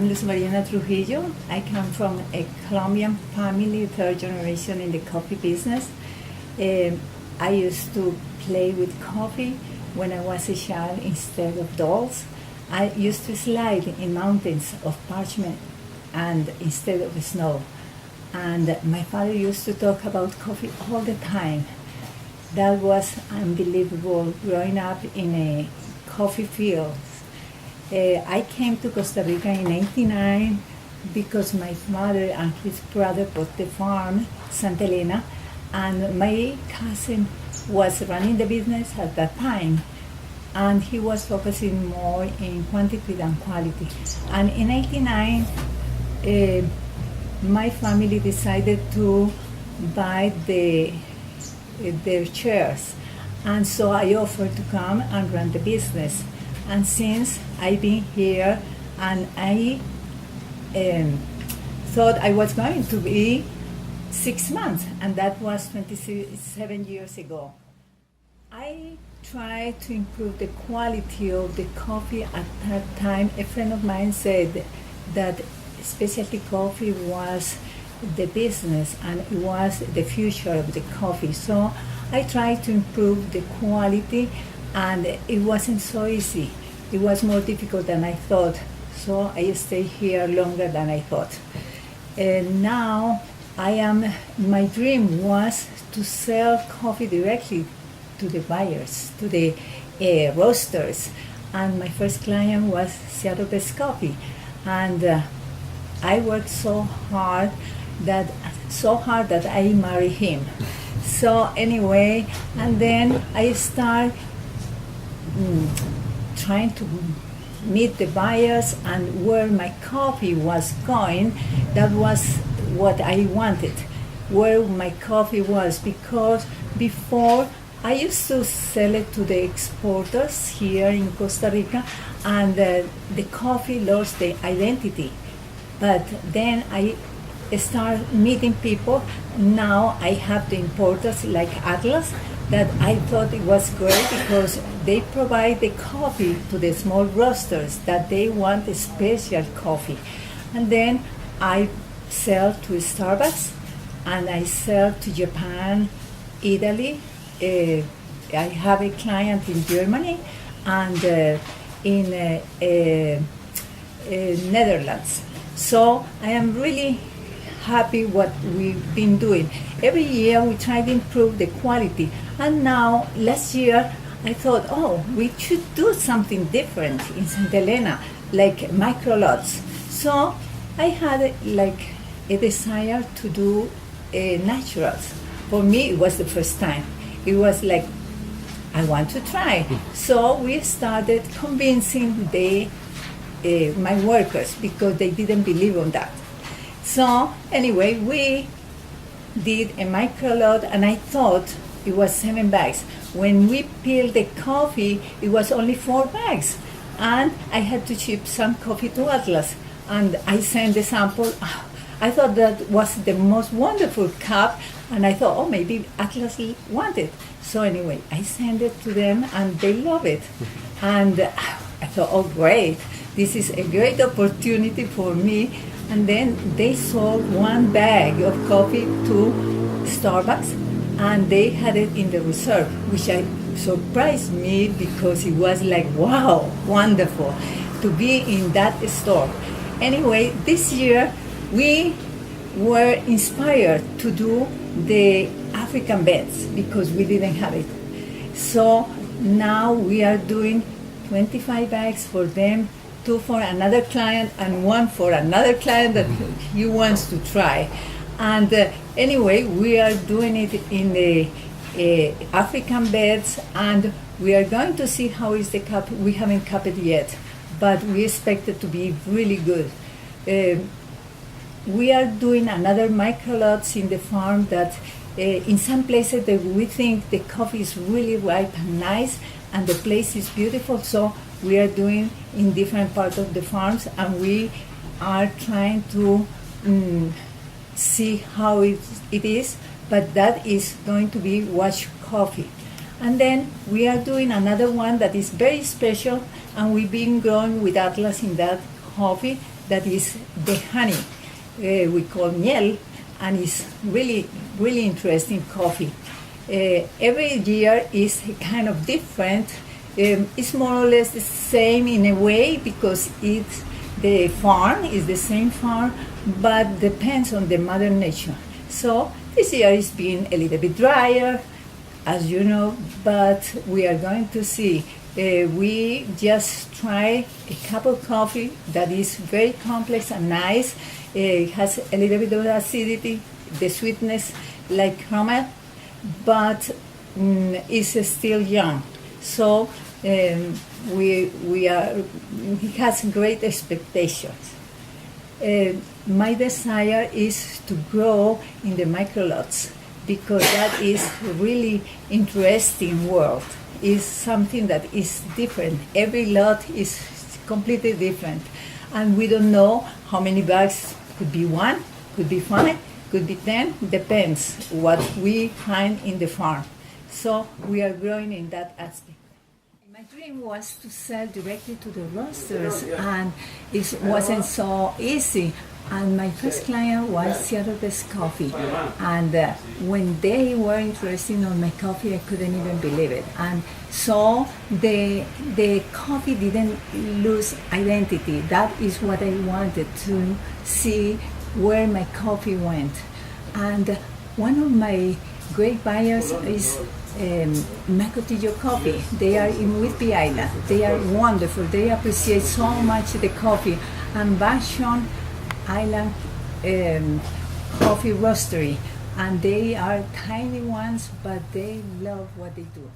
I'm Luzma Trujillo. I come from a Colombian family, third generation in the coffee business. I used to play with coffee when I was a child instead of dolls. I used to slide in mountains of parchment and instead of snow. And my father used to talk about coffee all the time. That was unbelievable growing up in a coffee field. I came to Costa Rica in '89 because my father and his brother bought the farm, Santa Elena, and my cousin was running the business at that time, and he was focusing more in quantity than quality. And in '89, my family decided to buy their shares, and so I offered to come and run the business. And since I've been here, and I thought I was going to be 6 months, and that was 27 years ago. I tried to improve the quality of the coffee at that time. A friend of mine said that specialty coffee was the business and it was the future of the coffee. So I tried to improve the quality, and it wasn't so easy. It was more difficult than I thought. So I stayed here longer than I thought. And now my dream was to sell coffee directly to the buyers, to the roasters. And my first client was Seattle Best Coffee. And I worked so hard that I married him. So anyway, and then I started trying to meet the buyers and where my coffee was going. That was what I wanted, where my coffee was, because before I used to sell it to the exporters here in Costa Rica, and the coffee lost the identity. But then I started meeting people. Now I have the importers like Atlas, that I thought it was great because they provide the coffee to the small roasters that they want a special coffee. And then I sell to Starbucks, and I sell to Japan, Italy. I have a client in Germany and in Netherlands. So I am really happy what we've been doing. Every year we try to improve the quality. And now, last year, I thought, we should do something different in Santa Elena, like micro lots. So I had a desire to do naturals. For me, it was the first time. It was like, I want to try. So we started convincing my workers, because they didn't believe on that. So anyway, we did a micro lot, and I thought it was 7 bags. When we peeled the coffee, it was only 4 bags. And I had to ship some coffee to Atlas. And I sent the sample. I thought that was the most wonderful cup. And I thought, maybe Atlas want it. So anyway, I sent it to them, and they love it. And I thought, great. This is a great opportunity for me. And then they sold 1 bag of coffee to Starbucks, and they had it in the reserve, which surprised me because it was like, wow, wonderful to be in that store. Anyway, this year we were inspired to do the African beds because we didn't have it. So now we are doing 25 bags for them, 2 for another client, and 1 for another client that he wants to try. And anyway, we are doing it in the African beds, and we are going to see how is the cup. We haven't cupped it yet, but we expect it to be really good. We are doing another micro lots in the farm that in some places that we think the coffee is really ripe and nice, and the place is beautiful. So we are doing in different parts of the farms, and we are trying to see how it is, but that is going to be washed coffee. And then we are doing another one that is very special, and we've been growing with Atlas in that coffee, that is the honey. We call miel, and it's really, really interesting coffee. Every year is kind of different. It's more or less the same in a way because the farm is the same farm, but depends on the mother nature. So this year is being a little bit drier, as you know, but we are going to see. We just try a cup of coffee that is very complex and nice. It has a little bit of acidity, the sweetness like caramel, but it's still young. So we has great expectations. My desire is to grow in the micro lots because that is really interesting world. Is something that is different. Every lot is completely different, and we don't know how many bags. Could be 1, could be 5, could be 10. Depends what we find in the farm. So we are growing in that aspect. My dream was to sell directly to the roasters, and it wasn't so easy. And my first client was Seattle-based coffee, and when they were interested in my coffee, I couldn't even believe it. And so the coffee didn't lose identity. That is what I wanted to see where my coffee went. And one of my great buyers is Macotillo Coffee. They are in Whidbey Island. They are wonderful. They appreciate so much the coffee. And Vashon Island Coffee Roastery, and they are tiny ones, but they love what they do.